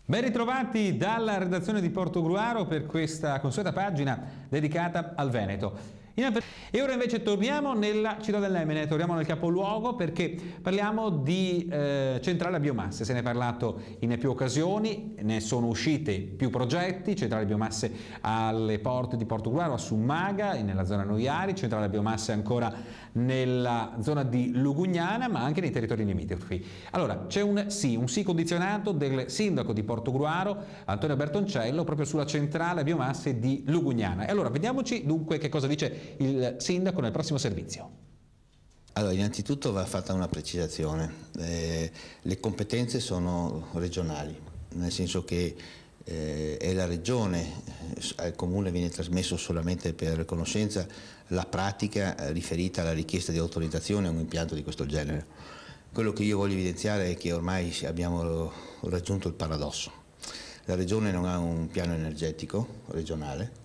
Ben ritrovati dalla redazione di Portogruaro per questa consueta pagina dedicata al Veneto. E ora invece torniamo nella città dell'Emene, torniamo nel capoluogo perché parliamo di centrale a biomasse. Se ne è parlato in più occasioni, ne sono usciti più progetti: centrale a biomasse alle porte di Portogruaro, a Summaga, nella zona Noiari, centrale a biomasse ancora nella zona di Lugugnana, ma anche nei territori limitrofi. Allora, c'è un sì condizionato del sindaco di Portogruaro, Antonio Bertoncello, proprio sulla centrale a biomasse di Lugugnana. E allora vediamoci dunque che cosa dice il sindaco nel prossimo servizio. Allora, innanzitutto va fatta una precisazione. Le competenze sono regionali, nel senso che è la regione, al comune viene trasmesso solamente per conoscenza la pratica riferita alla richiesta di autorizzazione a un impianto di questo genere. Quello che io voglio evidenziare è che ormai abbiamo raggiunto il paradosso. La regione non ha un piano energetico regionale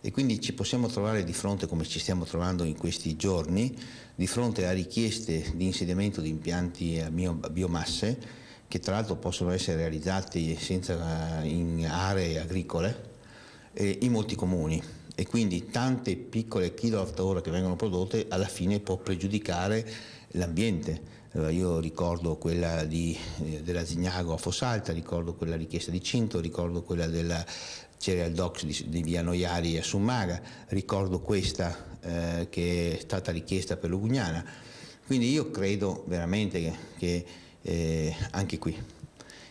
e quindi ci possiamo trovare di fronte, come ci stiamo trovando in questi giorni, di fronte a richieste di insediamento di impianti a biomasse che tra l'altro possono essere realizzati in aree agricole in molti comuni, e quindi tante piccole kilowatt-ore che vengono prodotte alla fine può pregiudicare l'ambiente. Io ricordo quella della Zignago a Fossalta, ricordo quella richiesta di Cinto, ricordo quella della Cereal Docks di via Noiari a Summaga, ricordo questa che è stata richiesta per Lugugnana. Quindi io credo veramente che anche qui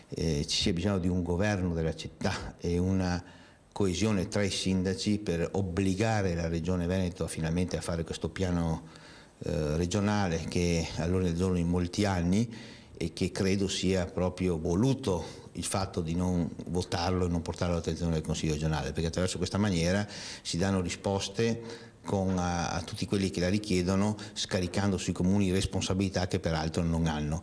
ci sia bisogno di un governo della città e una coesione tra i sindaci per obbligare la Regione Veneto finalmente a fare questo piano regionale che all'ordine del giorno in molti anni, e che credo sia proprio voluto il fatto di non votarlo e non portarlo all'attenzione del Consiglio regionale, perché attraverso questa maniera si danno risposte a tutti quelli che la richiedono, scaricando sui comuni responsabilità che peraltro non hanno.